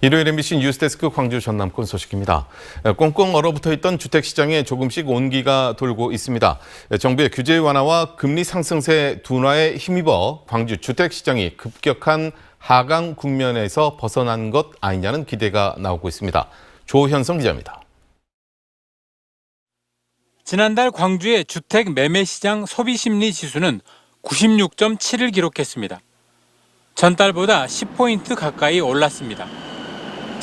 일요일 MBC 뉴스데스크 광주 전남권 소식입니다. 꽁꽁 얼어붙어 있던 주택시장에 조금씩 온기가 돌고 있습니다. 정부의 규제 완화와 금리 상승세 둔화에 힘입어 광주 주택시장이 급격한 하강 국면에서 벗어난 것 아니냐는 기대가 나오고 있습니다. 조현성 기자입니다. 지난달 광주의 주택 매매시장 소비심리지수는 96.7을 기록했습니다. 전달보다 10포인트 가까이 올랐습니다.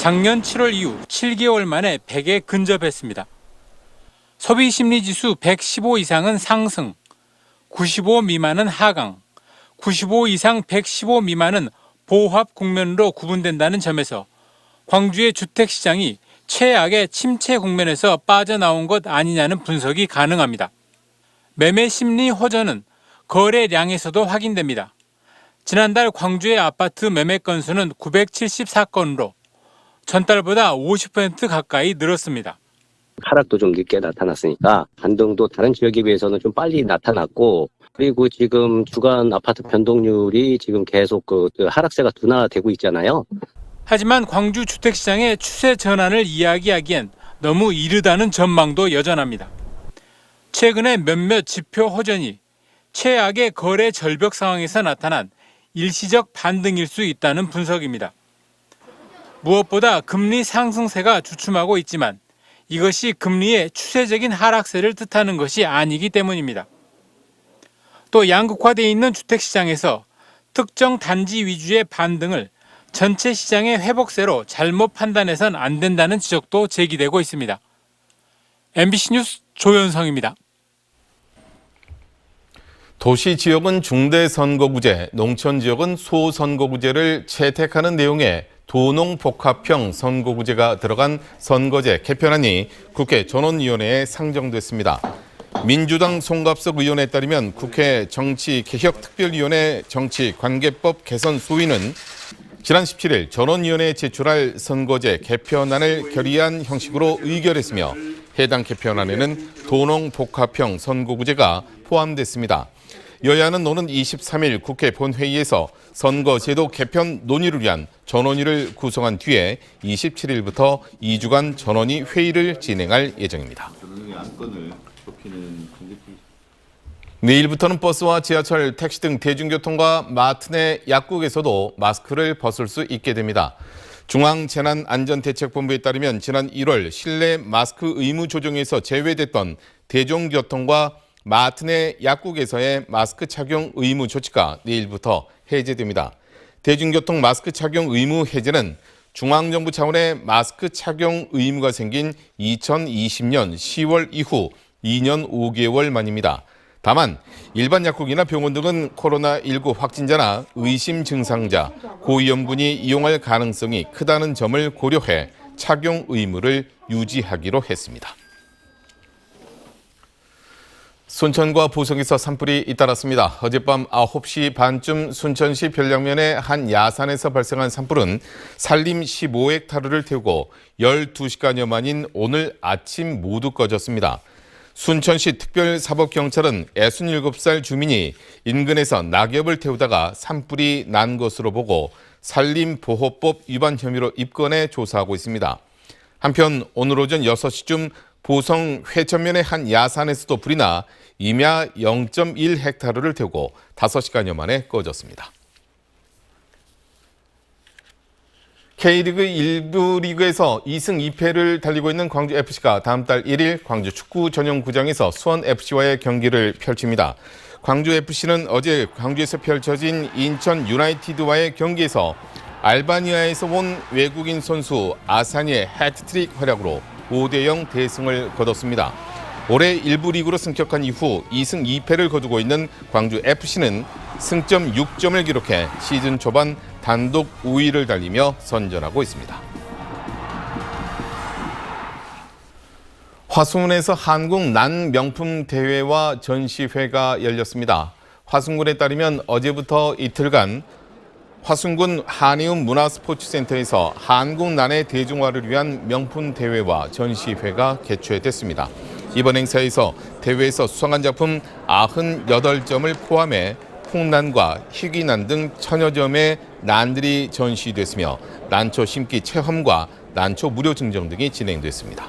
작년 7월 이후 7개월 만에 100에 근접했습니다. 소비심리지수 115 이상은 상승, 95 미만은 하강, 95 이상 115 미만은 보합 국면으로 구분된다는 점에서 광주의 주택시장이 최악의 침체 국면에서 빠져나온 것 아니냐는 분석이 가능합니다. 매매심리 호전은 거래량에서도 확인됩니다. 지난달 광주의 아파트 매매 건수는 974건으로 전달보다 50% 가까이 늘었습니다. 하락도 좀 늦게 나타났으니까 반등도 다른 지역에 비해서는 좀 빨리 나타났고, 그리고 지금 주간 아파트 변동률이 지금 계속 그 하락세가 둔화되고 있잖아요. 하지만 광주 주택시장의 추세 전환을 이야기하기엔 너무 이르다는 전망도 여전합니다. 최근에 몇몇 지표 호전이 최악의 거래 절벽 상황에서 나타난 일시적 반등일 수 있다는 분석입니다. 무엇보다 금리 상승세가 주춤하고 있지만 이것이 금리의 추세적인 하락세를 뜻하는 것이 아니기 때문입니다. 또 양극화되어 있는 주택시장에서 특정 단지 위주의 반등을 전체 시장의 회복세로 잘못 판단해선 안 된다는 지적도 제기되고 있습니다. MBC 뉴스 조현성입니다. 도시 지역은 중대선거구제, 농촌 지역은 소선거구제를 채택하는 내용의 도농복합형 선거구제가 들어간 선거제 개편안이 국회 전원위원회에 상정됐습니다. 민주당 송갑석 의원에 따르면 국회 정치개혁특별위원회 정치관계법 개선 소위는 지난 17일 전원위원회에 제출할 선거제 개편안을 결의한 형식으로 의결했으며 해당 개편안에는 도농복합형 선거구제가 포함됐습니다. 여야는 오는 23일 국회 본회의에서 선거제도 개편 논의를 위한 전원위를 구성한 뒤에 27일부터 2주간 전원위 회의를 진행할 예정입니다. 내일부터는 버스와 지하철, 택시 등 대중교통과 마트 내 약국에서도 마스크를 벗을 수 있게 됩니다. 중앙재난안전대책본부에 따르면 지난 1월 실내 마스크 의무 조정에서 제외됐던 대중교통과 마트 내 약국에서의 마스크 착용 의무 조치가 내일부터 해제됩니다. 대중교통 마스크 착용 의무 해제는 중앙정부 차원의 마스크 착용 의무가 생긴 2020년 10월 이후 2년 5개월 만입니다. 다만 일반 약국이나 병원 등은 코로나19 확진자나 의심 증상자, 고위험군이 이용할 가능성이 크다는 점을 고려해 착용 의무를 유지하기로 했습니다. 순천과 보성에서 산불이 잇따랐습니다. 어젯밤 9시 반쯤 순천시 별량면의 한 야산에서 발생한 산불은 산림 15헥타르를 태우고 12시간여 만인 오늘 아침 모두 꺼졌습니다. 순천시 특별사법경찰은 67살 주민이 인근에서 낙엽을 태우다가 산불이 난 것으로 보고 산림보호법 위반 혐의로 입건해 조사하고 있습니다. 한편 오늘 오전 6시쯤 보성 회천면의 한 야산에서도 불이 나 임야 0.1헥타르를 태우고 5시간여 만에 꺼졌습니다. K리그 1부 리그에서 2승 2패를 달리고 있는 광주FC가 다음 달 1일 광주 축구 전용구장에서 수원FC와의 경기를 펼칩니다. 광주FC는 어제 광주에서 펼쳐진 인천 유나이티드와의 경기에서 알바니아에서 온 외국인 선수 아사니의 해트트릭 활약으로 5대0 대승을 거뒀습니다. 올해 1부 리그로 승격한 이후 2승 2패를 거두고 있는 광주FC는 승점 6점을 기록해 시즌 초반 단독 우위를 달리며 선전하고 있습니다. 화순군에서 한국 난 명품 대회와 전시회가 열렸습니다. 화순군에 따르면 어제부터 이틀간 화순군 한의움 문화스포츠센터에서 한국 난의 대중화를 위한 명품 대회와 전시회가 개최됐습니다. 이번 행사에서 대회에서 수상한 작품 98점을 포함해 풍난과 희귀난 등 천여 점의 난들이 전시됐으며 난초 심기 체험과 난초 무료 증정 등이 진행됐습니다.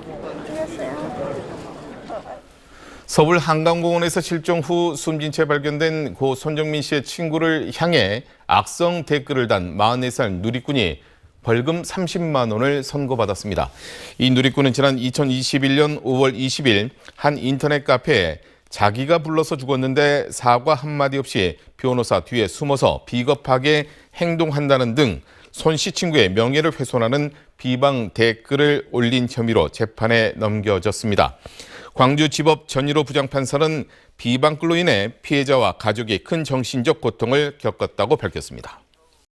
서울 한강공원에서 실종 후 숨진 채 발견된 고 손정민 씨의 친구를 향해 악성 댓글을 단 44살 누리꾼이 벌금 30만 원을 선고받았습니다. 이 누리꾼은 지난 2021년 5월 20일 한 인터넷 카페에 자기가 불러서 죽었는데 사과 한마디 없이 변호사 뒤에 숨어서 비겁하게 행동한다는 등 손 씨 친구의 명예를 훼손하는 비방 댓글을 올린 혐의로 재판에 넘겨졌습니다. 광주지법 전일호 부장판사는 비방글로 인해 피해자와 가족이 큰 정신적 고통을 겪었다고 밝혔습니다.